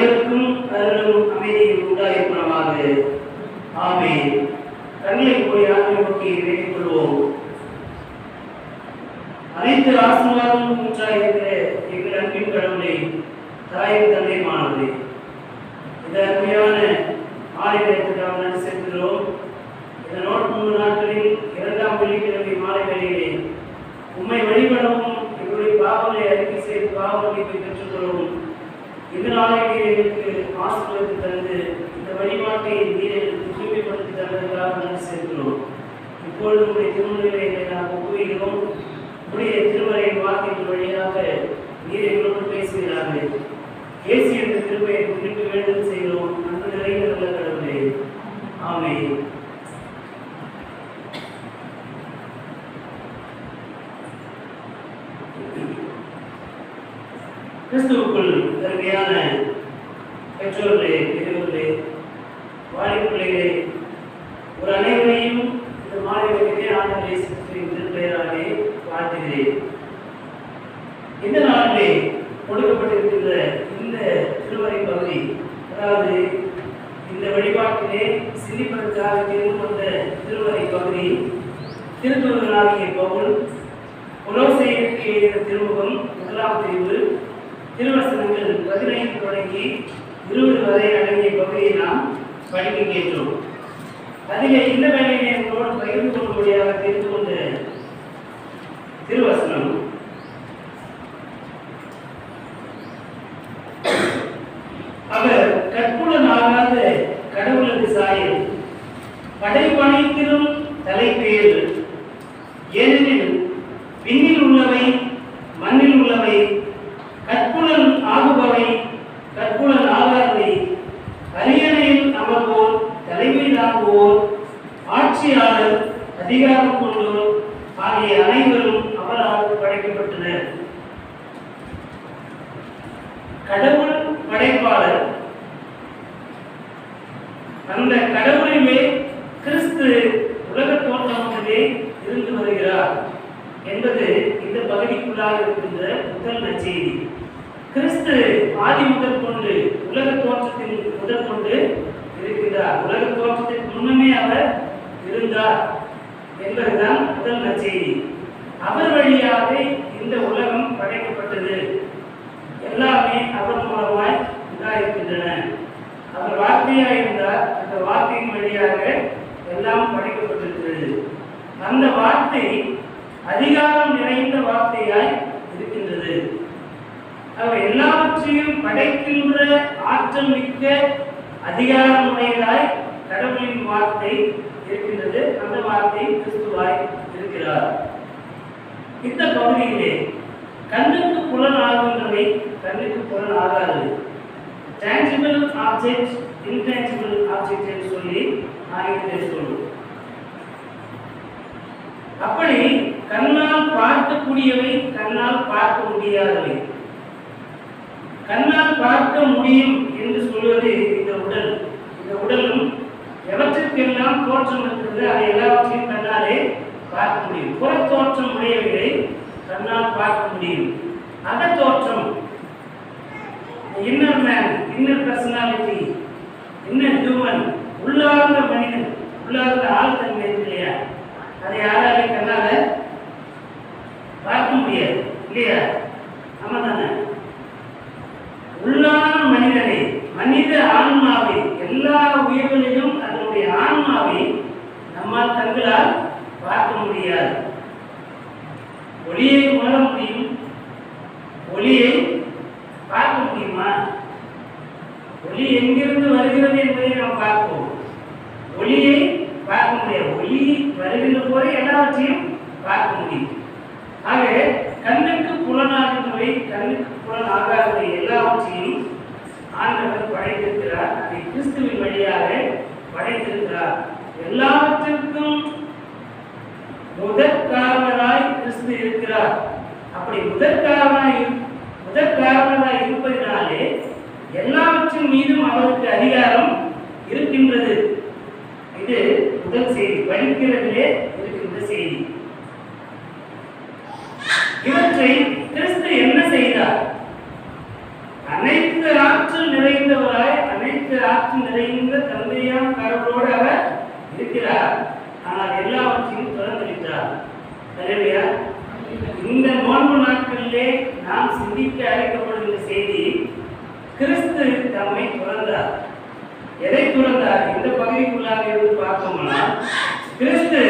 அனைவருக்கும் அருளும் அமைதியும் உண்டாயிருப்பதாக. ஆமென். கண்களை போய் ஆண்டவரை நோக்கி வேண்டிக் கொள்வோம். அனைத்து ஆசீர்வாதமும் ஊற்றாயிருக்கிற எங்கள் அன்பின் கடவுளை, தாயும் தந்தையுமானது, இந்த அருமையான மாலை நேரத்துக்காக நன்றி செலுத்துகிறோம். இந்த 3 நாட்களில் 2ஆம் வெள்ளிக்கிழமை மாலை வேளையிலே உம்மை வழிபடவும் எங்களுடைய பாவங்களை அறிக்கை செய்து பாவ மன்னிப்பை பெற்றுக்கொள்ளவும் இந்த நாளை நீர் எங்களுக்கு ஆசீர்வதித்து தந்து இந்த வழிபாட்டை நீர் எங்களுக்கு தூய்மைப்படுத்தி தந்ததற்காக நன்றி செலுத்துகிறோம். இப்பொழுது உங்களுடைய திருமணங்களை நாம் ஒப்புகிறோம். உடைய திருமறையின் வார்த்தைகள் வழியாக நீர் எங்களோடு பேசுகிறார்கள். இயேசு என்ற திருமையை குறித்து வேண்டும் செய்கிறோம். அன்பு நிறைந்த நல்ல கடவுளே, ஆமென். கிறிஸ்துவுக்குள் அருமையான பெற்றோர்களே, பெரியவர்களே, வாலிப பிள்ளைகளே, ஒரு அனைவரையும் இந்த மாலை வேளையிலே ஆண்டவர் இயேசு கிறிஸ்துவின் திருப்பெயராலே வாழ்த்துகிறேன். இந்த நாளிலே கொடுக்கப்பட்டிருக்கின்ற இந்த திருமறை பகுதி, அதாவது இந்த வழிபாட்டிலே சிந்திப்பதற்காக தெரிந்து கொண்ட திருமறை பகுதி, திருத்தூதனாகிய பவுல் கொலோசையருக்கு எழுதிய திருமுகம் 1ஆம் பிரிவு திருவசனங்கள் 15 தொடங்கி 20 வரை அடங்கிய பகுதியை நாம் படிக்க கேட்டோம். அதிலே இந்த வேலையை உங்களோடு பகிர்ந்து கொள்ளும்படியாக தெரிந்து கொண்ட திருவசனம், அவர் கற்புலனாகாத கடவுளது சாயல், படைப்பனைத்திலும் தலைப்பேறு. ஏனெனில் விண்ணில் உள்ளவை மண்ணில் உள்ளவை, கற்புலன் ஆகுபவை கற்புலன் ஆகாதவை, அரியணையில் அமர்வோர், தலைமை தாங்குவோர், ஆட்சியாளர், அதிகாரம் கொண்டோர் ஆகிய அனைவரும் அவரால் படைக்கப்பட்டனர். கடவுள் படைப்பாளர். அந்த கடவுளிலே கிறிஸ்து உலக தோற்றமாகவே இருந்து வருகிறார் என்பது இந்த பகுதிக்குள்ளாக இருக்கின்ற முதல் நற்செய்தி. கிறிஸ்து ஆதி முதல் கொண்டு உலக தோற்றத்தின் முதல் கொண்டு இருக்கிறார். உலக தோற்றத்திற்கு முன்னமே அவர் இருந்தார் என்பதுதான் முதல் நற்செய்தி. அவர் வழியாக இந்த உலகம் படைக்கப்பட்டது. எல்லாமே அவர் மூலமாய் உண்டாயிருக்கின்றன. அவர் வார்த்தையாக இருந்தார். அந்த வார்த்தையின் வழியாக எல்லாம் படைக்கப்பட்டிருக்கிறது. அந்த வார்த்தை அதிகாரம் நிறைந்த வார்த்தையாய் இருக்கின்றது. அவர் எல்லாவற்றையும் படைக்கின்ற ஆற்றல் மிக்க அதிகாரமுடையதாய் கடவுளின் வார்த்தை இருக்கின்றது. அந்த வார்த்தை கிறிஸ்துவாய் இருக்கிறார். இந்த பகுதியிலே கண்ணுக்கு புலன் ஆகின்றவை, கண்ணுக்கு புலன் ஆகாது. tangible object, intangible object என்று சொல்லி ஆங்கிலத்தில் சொல்லுவோம். அப்படி கண்ணால் பார்க்கக்கூடியவை, கண்ணால் பார்க்க முடியாதவை. கண்ணால் பார்க்க முடியும் என்று சொல்வது இந்த உடல். இந்த உடலும் எவற்றுக்கெல்லாம் தோற்றம் இருக்கிறது, அதை எல்லாவற்றையும் கண்ணாலே பார்க்க முடியும். புற தோற்றம் உடையவைகளை கண்ணால் பார்க்க முடியும். அக தோற்றம், inner man, inner personality, inner human, உள்ளார்ந்த மனிதன், உள்ளார்ந்த ஆள் தன்மை இல்லையா, அதை யாராலே கண்ணால பார்க்க முடியாது இல்லையா? ஆமா தானே? உள்ளான மனிதனை, மனித ஆன்மாவை, எல்லா உயிர்களிலும் அதனுடைய ஆன்மாவை நம்மால் கண்களால் பார்க்க முடியாது. ஒளியை உணர முடியும், ஒளியை பார்க்க முடியுமா? ஒளி எங்கிருந்து வருகிறது என்பதை நாம் பார்ப்போம். ஒளியை பார்க்க முடியாது. ஒளி வருகின்ற போது எல்லாவற்றையும் பார்க்க முடியும். ஆக கண்ணுக்கு புலனாகின்றவை, கண்ணுக்கு புலன் ஆகாதவை எல்லாவற்றையும் ஆண்டவர் படைத்திருக்கிறார். அதை கிறிஸ்துவின் வழியாக படைத்திருக்கிறார். எல்லாவற்றிற்கும் முதற் காரணராய் கிறிஸ்து இருக்கிறார். அப்படி முதற் காரணராய் இருப்பதினாலே எல்லாவற்றின் மீதும் அவருக்கு அதிகாரம் இருக்கின்றது. இது முதல் செய்தி, படிக்கிறதிலே இருக்கின்ற செய்தி. இவற்றை கிறிஸ்து என்ன செய்தார்? அனைத்து அனைத்து ஆற்றல் நிறைந்தவராய், அனைத்து ஆற்றல் நிறைந்த தந்தையான கடவுளோடு அவர் இருக்கிறார். ஆனால் எல்லாவற்றையும் திறந்துவிட்டார். சரியா? இந்த நோன்பு நாட்களிலே நாம் சிந்திக்க அழைக்கப்படுகிற செய்தி, கிறிஸ்து தம்மை துறந்தார். எதை துறந்தார்? இந்த பகுதிக்குள்ளாக இருந்து பார்த்தோம்னா, கிறிஸ்து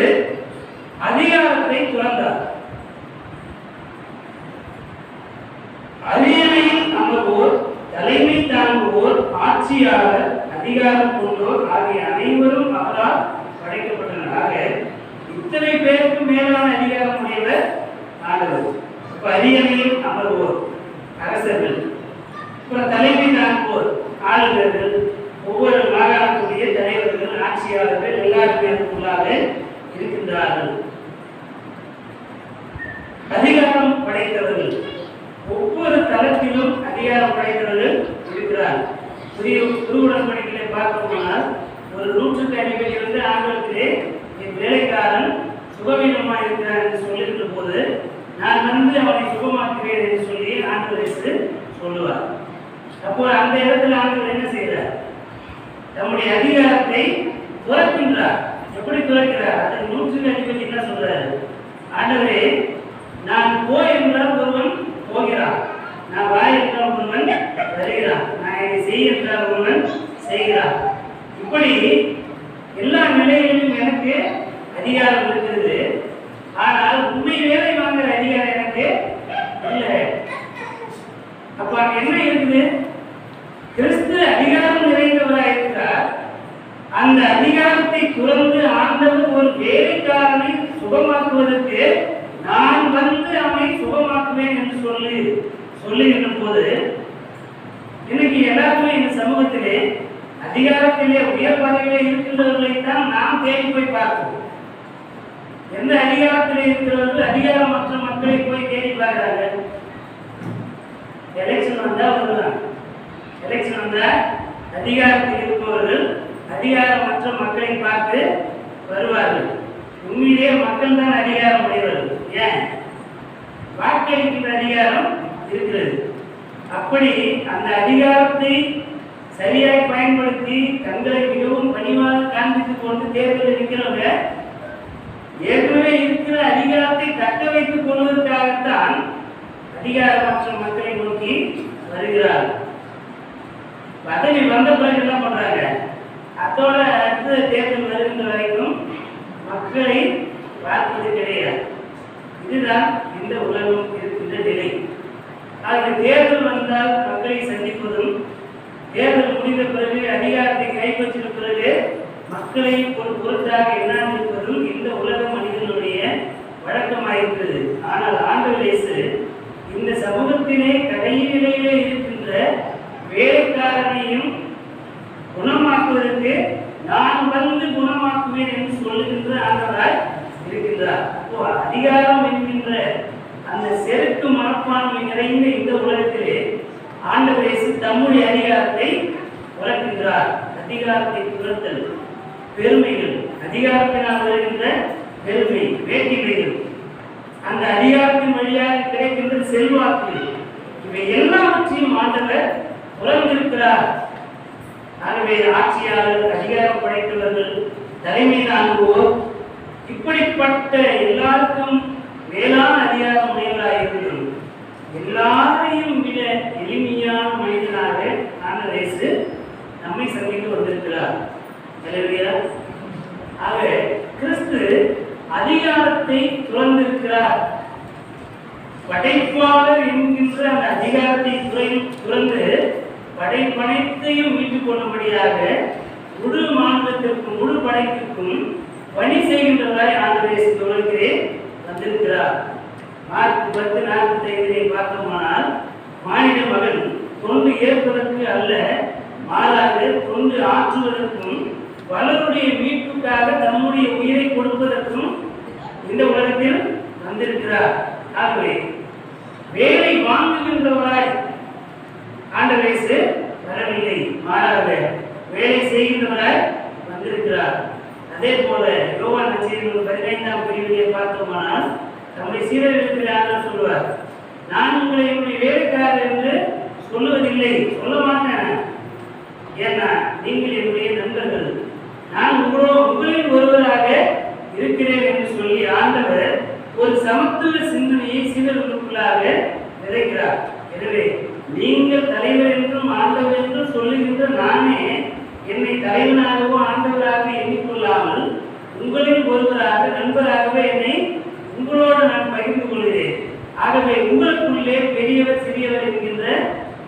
அதிகாரத்தை துறந்தார். அரியணையில் அமர்வோர், தலைமை தாங்குவோர், ஆட்சியாளர், அதிகாரம் கொண்டோர் ஆகிய அனைவரும் அவரால் படைக்கப்பட்டனர். ஆக இத்தனை பேருக்கு மேலான அதிகாரம் உடையவர் ஆண்டவர். இப்ப அரியணையில் அமர்வோர் அரசர்கள், அப்புறம் தலைமை தாங்குவோர் ஆளுநர்கள், ஒவ்வொரு மாகாணத்துடைய தலைவர்கள், ஆட்சியாளர்கள் எல்லாருமே அதுக்குள்ளாக இருக்கின்றார்கள். அதிகாரம் படைத்தவர்கள், ஒவ்வொரு தளத்திலும் அதிகாரம் படைத்தவர்கள் இருக்கிறார்கள். புதிய உடன்படிக்கையை பார்க்கணும்னால், ஒரு 100க்கு அதிபதி வந்து ஆண்டவரே என் வேலைக்காரன் சுகவீனமாக இருக்கிறான் என்று சொல்லுகின்ற போது, நான் வந்து அவனை சுகமாக்குவேன் என்று சொல்லி ஆண்டவர் சொல்லுவார். அப்போ அந்த இடத்துல ஆண்டவர் என்ன செய்கிறார்? நம்முடைய அதிகாரத்தை துறக்கின்றார். எப்படி துறக்கிறார்? அது 100க்கு அதிபதி என்ன சொல்றாரு? ஆண்டவரே, நான் போய் என்றால் ஒருவன் போகிறான், நான் வாய் என்றால் ஒருவன் வருகிறான், நான் இதை செய் என்றால் ஒருவன் செய்கிறான். இப்படி எல்லா நிலைகளிலும் எனக்கு அதிகாரம் இருக்கிறது. ஆனால் உண்மை வேலை வாங்குற அதிகாரம் எனக்கு இல்லை. அப்ப என்ன இருக்குது? கிறிஸ்து அதிகாரம் நிறைந்தவராக இருக்கிறார். அந்த அதிகாரத்தை துறந்து ஆண்டவர் ஒரு வேலைக்காரனை சுகமாக்குவதற்கு நான் வந்து அவனை சுகமாக்குவேன் என்று சொல்லுகின்ற போது, இன்னைக்கு எல்லாருமே இந்த சமூகத்திலே அதிகாரத்திலே உயர் பதவியிலே இருக்கின்றவர்களைத்தான் நாம் தேடி போய் பார்ப்போம். எந்த அதிகாரத்திலே இருக்கிறவர்கள் அதிகாரமற்ற மக்களை போய் தேடி பார்க்கிறார்கள்? எலெக்ஷன் வந்தா வருவாங்க. எலெக்ஷன் வந்தா அதிகாரத்தில் இருப்பவர்கள் அதிகாரமற்ற மக்களை பார்த்து வருவார்கள். உண்மையிலேயே மக்கள் தான் அதிகாரம் உடையவர்கள். ஏன்? வாக்களிக்கின்ற அதிகாரம் இருக்கிறது. அப்படி அந்த அதிகாரத்தை சரியாய் பயன்படுத்தி தங்களை மிகவும் பணிவாக காண்பித்துக் கொண்டு தேர்தலில் இருக்கிறவங்க ஏற்கனவே இருக்கிற அதிகாரத்தை தக்க வைத்துக் கொள்வதற்காகத்தான் அதிகாரமற்ற மக்களை நோக்கி வருகிறார். பதவி வந்த பிறகு என்ன பண்றாங்க? அதோட அடுத்த தேர்தல் வருகின்ற வரைக்கும் மக்களை பார்ப்பது கிடையாது. இதுதான் இந்த உலகம் இருக்கின்ற நிலை. ஆக தேர்தல் வந்தால் மக்களை சந்திப்பதும், தேர்தல் முடிந்த பிறகு அதிகாரத்தை கைப்பற்றிய பிறகு மக்களை ஒரு பொருட்டாக எண்ணாதிருப்பதும் இந்த உலக மனிதனுடைய வழக்கமாயிருக்கிறது. ஆனால் ஆண்டவர் இயேசு இந்த சமூகத்திலே கடைநிலையிலே இருக்கின்ற வேலைக்காரனையும் குணமாக்குவதற்கு நான் வந்து குணமாக்குவேன் என்று சொல்லுகின்ற ஆண்டவராய் இருக்கின்றார். அப்போ அதிகாரம் என்கின்ற அந்த செருக்கு மனப்பான்மை நிறைந்த இந்த உலகத்திலே ஆண்டவர் இயேசு தம்முடைய அதிகாரத்தை வளர்க்கின்றார். அதிகாரத்தை துரத்தல், பெருமைகள், அதிகாரத்தினால் வருகின்ற பெருமை, வேட்டிமைகள், அந்த அதிகாரத்தின் வழியாக கிடைக்கின்ற செல்வாக்கு, இவை எல்லாவற்றையும் ஆண்டவர் உணர்ந்திருக்கிறார். ஆகவே ஆட்சியாளர், அதிகாரம் படைத்தவர்கள், தலைமை தாங்குவோர், இப்படிப்பட்ட எல்லாருக்கும் மேலான அதிகாரம் உடையவராக இருக்கிறது. எல்லாரையும் விட எளிமையான மனிதனாக ஆண்டவர் இயேசு நம்மை சந்தித்து வந்திருக்கிறார். ஆக கிறிஸ்து அதிகாரத்தை துறந்திருக்கிறார். படைப்பாளர் என்கின்ற அந்த அதிகாரத்தை துறந்து படைப்பனைத்தையும் மீட்டுக் கொள்ளும்படியாக முழு மாநிலத்திற்கும் முழு படைப்பிற்கும் பணி செய்கின்றவராய் ஆண்டவர் இயேசு தொடர்கிறே வந்திருக்கிறார். மார்க் 10:45 பார்த்தோமானால், மானிட மகன் தொண்டு ஏற்பதற்கு அல்ல, மாறாக தொண்டு ஆற்றுவதற்கும் பலருடைய மீட்புக்காக தம்முடைய உயிரை கொடுப்பதற்கும் இந்த உலகத்தில் வந்திருக்கிறார். ஆகவே வேலை வாங்குகின்றவராய் ஆண்டவர் இயேசு வரவில்லை, மாறாக வேலை செய்கின்றவராய் வந்திருக்கிறார். அதே போல யோவான் நற்செய்தி 15ஆம் பிரிவிலே பார்த்தோமானால், நம்முடைய சீடர்களுக்கு ஆண்டவர் சொல்வார், நான் உங்களை என்னுடைய வேலைக்காரர் என்று சொல்லுவதில்லை, சொல்ல மாட்டேன். ஏன்னா நீங்கள் என்னுடைய நண்பர்கள், நான் உங்களில் ஒருவராக இருக்கிறேன் என்று சொல்லி ஆண்டவர் ஒரு சமத்துவ சிந்தனையை சீடர்களுக்குள்ளாக விதைக்கிறார். எனவே நீங்கள் தலைவர் என்றும் ஆண்டவர் என்றும் சொல்லுகின்ற நானே என்னை தலைவனாகவோ ஆண்டவராக எண்ணிக்கொள்ளாமல் உங்களில் ஒருவராக நண்பராகவே என்னை உங்களோடு நான் பகிர்ந்து கொள்கிறேன். ஆகவே உங்களுக்குள்ளே பெரியவர் சிறியவர் என்கின்ற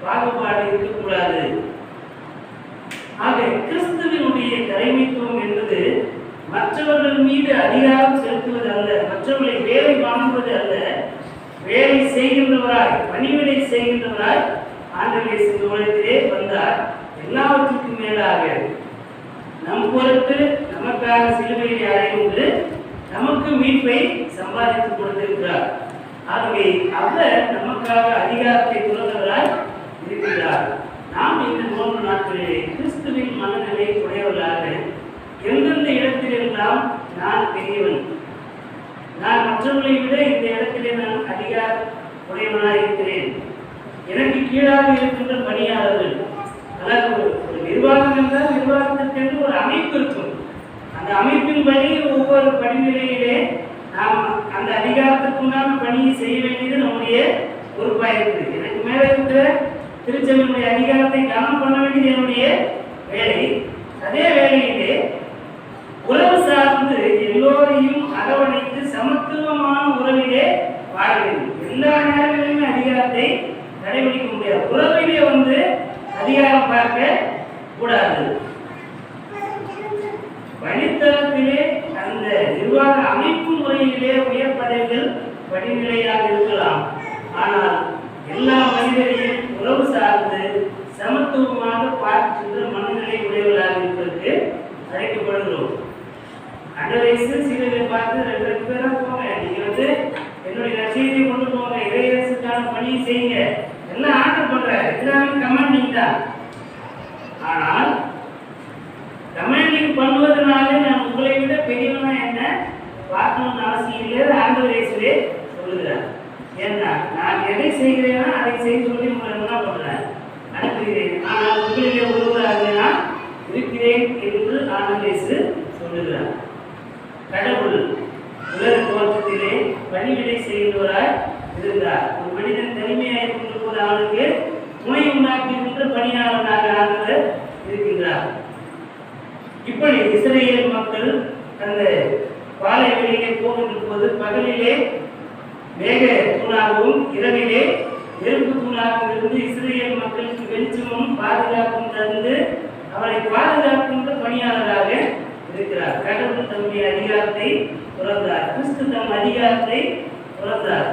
பாகுபாடு இருக்கக்கூடாது. ஆக கிறிஸ்துவினுடைய தலைமைத்துவம் என்பது மற்றவர்கள் மீது அதிகாரம் செலுத்துவது அல்ல, மற்றவர்களை வேலை வாங்குவது அல்ல, வேலை செய்கின்றவராய் பணிவிடை செய்கின்றவராய் ஆண்டவர் இந்த உலகத்திலே வந்தார். எல்லாவற்றுக்கும் மேலாக நம் பொருட்டு நமக்காக சிலுவையை அடைந்து நமக்கு மீட்பை சம்பாதித்து கொடுத்திருக்கிறார். ஆகவே அவர் நமக்காக அதிகாரத்தை துறந்தவராய் இருக்கிறார். நாம் இந்த 3 நாட்களிலே கிறிஸ்துவின் மனநிலை உடையவர்களாக எந்தெந்த இடத்திலெல்லாம் நான் பெரியவன், நான் மற்றவர்களை விட இந்த இடத்திலே நான் அதிகார உடையவனாக இருக்கிறேன், எனக்கு கீழாக இருக்கின்ற பணியாளர்கள், அதாவது ஒரு நிர்வாகம் என்றால் நிர்வாகத்திற்கென்று ஒரு அமைப்பு இருக்கும். அந்த அமைப்பின்படி ஒவ்வொரு படிநிலையிலே நாம் அந்த அதிகாரத்திற்குண்டான பணியை செய்ய வேண்டியது நம்முடைய பொறுப்பாக இருக்குது. எனக்கு மேலே இருக்கிற திருச்சபையினுடைய அதிகாரத்தை கவனம் பண்ண வேண்டியது என்னுடைய வேலை. அதே வேலையிலே உறவு சார்ந்து எல்லோரையும் அரவணைத்து சமத்துவமான உறவிலே வாழ வேண்டும். எல்லா நேரங்களிலுமே அதிகாரத்தை கடைபிடிக்க முடியாது. உறவிலே அதிகாரம் பார்க்க கூடாது. வழித்தளத்திலே அந்த நிர்வாக அமைப்பு முறையிலே உயர் பதவிகள் படிநிலையாக இருக்கலாம். ஆனால் எல்லா மனிதரையும் உறவு சார்ந்து சமத்துவமாக பார்க்கின்ற மனநிலை உடையவர்களாக இருப்பதற்கு அழைக்கப்படுகிறோம். அண்டரேசு சீடர்களை பார்த்து 2 பேரா போங்க, நீங்க என்னுடைய நற்செய்தியை கொண்டு போங்க, இறையரசுக்கான பணியை செய்யுங்க, எல்லாம் ஆர்டர் பண்ற எல்லாமே கமாண்டிங் தான். ஆனால் கமாண்டிங் பண்ணுவதனாலே நான் உங்களை விட பெரியவனா என்ன பார்க்கணும்னு அவசியம் இல்லை. ஆண்டவரேசுவே சொல்லுகிறார். ஏன்னா நான் எதை செய்கிறேன்னா அதை செய்ய சொல்லி உங்களை என்ன பண்றேன், அனுப்புகிறேன். ஆனால் உங்களிலே ஒருவராக நான் இருக்கிறேன் என்று ஆண்டவரேசு சொல்லுகிறார். கடவுள் உலக தோற்றத்திலே பணிவிடை செய்கிறவராய் இருந்தார். ஒரு மனிதன் தனிமையாக இருக்கின்ற போது அவனுக்கு துணை உண்டாக்குகின்ற பணியாளராக ஆண்டவர் இருக்கின்றார். இப்படி இஸ்ரேல் மக்கள் அந்த பாலைவெளியிலே போகின்ற போது பகலிலே மேக தூணாகவும் இரவிலே நெருப்பு தூணாகவும் இருந்து இஸ்ரேல் மக்களுக்கு வெளிச்சமும் பாதுகாப்பும் தந்து அவரை பாதுகாக்கின்ற பணியாளராக இருக்கிறார். கடவுள் தம்முடைய அதிகாரத்தை துறந்தார், கிறிஸ்து தம் அதிகாரத்தை துறந்தார்.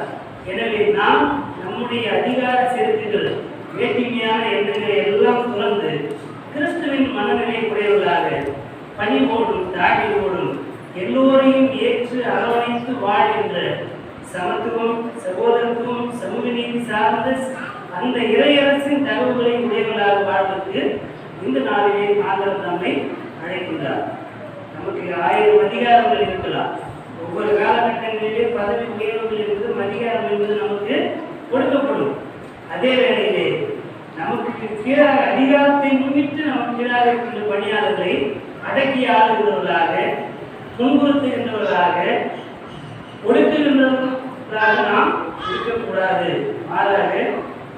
எனவே நாம் நம்முடைய அதிகார செலுத்துகள் வேற்றுமையான எண்ணங்களை எல்லாம் துறந்து கிறிஸ்துவின் மனநிலை உடையவர்களாக பணிவோடும் தாழ்வோடும் எல்லோரையும் ஏற்று அரவணைத்து வாழ்கின்ற சமத்துவம், சகோதரத்துவம், சமூக நீதி சார்ந்த அந்த இறையரசின் தகவல்களை உடையவர்களாக வாழ்வதற்கு இந்த நாளிலே ஆண்டவர் நம்மை அழைக்கின்றார். நமக்கு 1000 அதிகாரங்கள் இருக்கலாம். ஒவ்வொரு காலகட்டங்களிலே பதவி உயர்வுகள் என்பது அதிகாரம் என்பது நமக்கு கொடுக்கப்படும். அதே வேளையிலே நமக்கு கீழாக அதிகாரத்தை முன்னிட்டு நமக்கு கீழாக இருக்கின்ற பணியாளர்களை அடக்கி ஆளுகிறவர்களாக, துன்புறுத்துகின்றவர்களாக, ஒடுக்குகின்றவர்களாக நாம் இருக்கக்கூடாது. மாறாக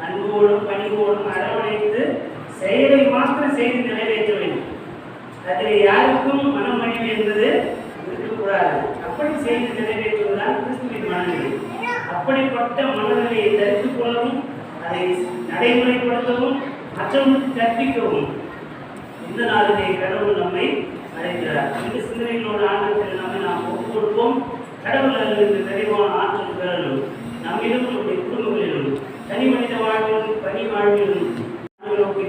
அன்போடும் பணிவோடும் அரவணைத்து செயலை மாத்திரம் செய்து நிறைவேற்ற வேண்டும். அதில் யாருக்கும் மனமணிவு என்பது இருக்கக்கூடாது. அப்படி செய்து நிறைவேற்றுவதுதான் கிறிஸ்துவின் மனநிலை. அப்படிப்பட்ட மனநிலையை தடுத்துக் கொள்ளவும், அதை நடைமுறைப்படுத்தவும், மற்றவர்களுக்கு கற்பிக்கவும் இந்த நாளிலே கடவுள் நம்மை அழைக்கிறார். இந்த சிந்தனைகளோடு ஆண்டத்தில் நம்மை நாம் ஒப்புக் கொடுப்போம். கடவுள் அவர்களுக்கு நிறைவான ஆற்றல் பெறலும் நம்மிடம் நம்முடைய குடும்பங்களிலும் தனி மனித வாழ்விலும் பணி வாழ்விலும்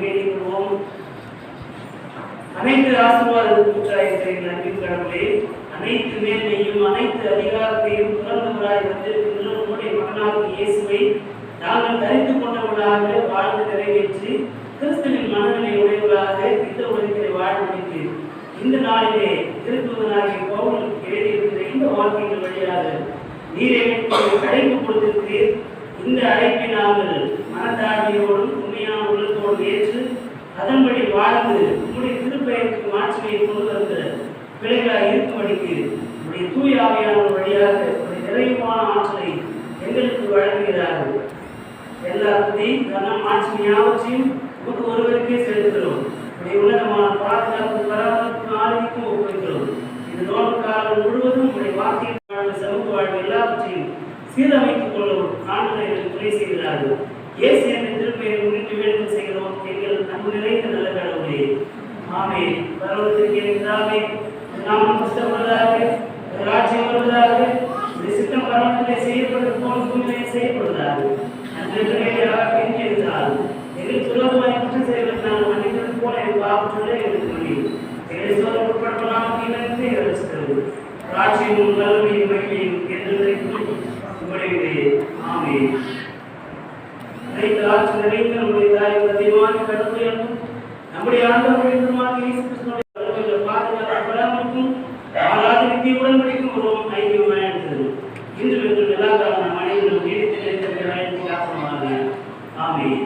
வேண்டிக் கொள்வோம். அனைத்து ஆசீர்வாதத்திற்காக அன்பின் கடவுளே, அனைத்து மேன்மையும் அனைத்து அதிகாரத்தையும் துறந்தவராய் வந்திருக்கின்ற உங்களுடைய மகனாக இயேசுவை நாங்கள் தரித்து கொண்டவர்களாக வாழ்ந்து நிறைவேற்றி கிறிஸ்துவின் மனநிலை உடையவர்களாக இந்த உலகத்தை வாழ்வதற்கு இந்த நாளிலே திருத்துவதனாகிய பவுல் எழுதியிருக்கிற இந்த வாக்கியங்கள் வழியாக நீரை அழைப்பு கொடுத்திருக்கிறீர். இந்த அழைப்பை நாங்கள் மனத்தாழ்மையோடும் உண்மையான மனப்பூர்வம் ஏற்று அதன்படி வாழ்ந்து உங்களுடைய திருப்பெயருக்கு மாட்சியை கொண்டு வருகிற பிள்ளைகளாக இருக்கும்படிக்கு உங்களுடைய தூய ஆவியானவர் வழியாக ஒரு நிறைவான ஆற்றலை எங்களுக்கு வழங்குகிறார்கள். எல்லா துதி கனம் ஆட்சி யாவற்றையும் உங்களுக்கு ஒருவருக்கே செலுத்துகிறோம். உடைய உன்னதமான பாதுகாப்பு பராமரிப்பு ஆரோக்கியம் ஒப்புவிக்கிறோம். இது நோன்பு காலம் முழுவதும் உடைய வார்த்தை வாழ்வு சமூக வாழ்வு எல்லாவற்றையும் சீரமைத்துக் கொள்ளவும் ஆண்டுகளை துணை செய்கிறார்கள். இயேசு என்ற திருப்பெயரை முன்னிட்டு வேண்டுதல் செய்கிறோம். எங்கள் அன்பு நிறைந்த நல்ல கடவுளே, ஆமென். பரலோகத்திற்கு பிதாவே, நாமம் புஸ்தப்படுவதாக, ராஜ்யம் வருவதாக, சித்தம் பரலோகத்திலே செய்யப்படுவது போல பூமியிலே செய்யப்படுவதாக. எங்களுக்கு சுலபமாய் குற்றம் செய்வதற்கு நாங்கள் மன்னிப்பது போல எங்கள் பாவத்திலே எங்களுக்கு மன்னியும். எங்களை சோதனை உட்படுத்தலாம் தீவிரத்தை ரசிக்கிறது. ராஜ்யமும் வல்லமையும் மகிமையும் என்றென்றைக்கும் உங்களுடைய. ஆமென். அனைத்து ஆட்சி நிறைந்த நம்முடைய தாய் அதிகமான கடவுளை நம்முடைய ஆண்டவர்களுமாக இயேசு கிறிஸ்துவினுடைய பாதுகாப்பு பராமரிப்பும் ஆராதனைக்கு உடன்படிக்கும் ஒரு ஐக்கியமாக இருக்கிறது. இன்று எங்கள் எல்லா காரணம் அனைவரும் நீடித்து நிற்கிற ஆமென்.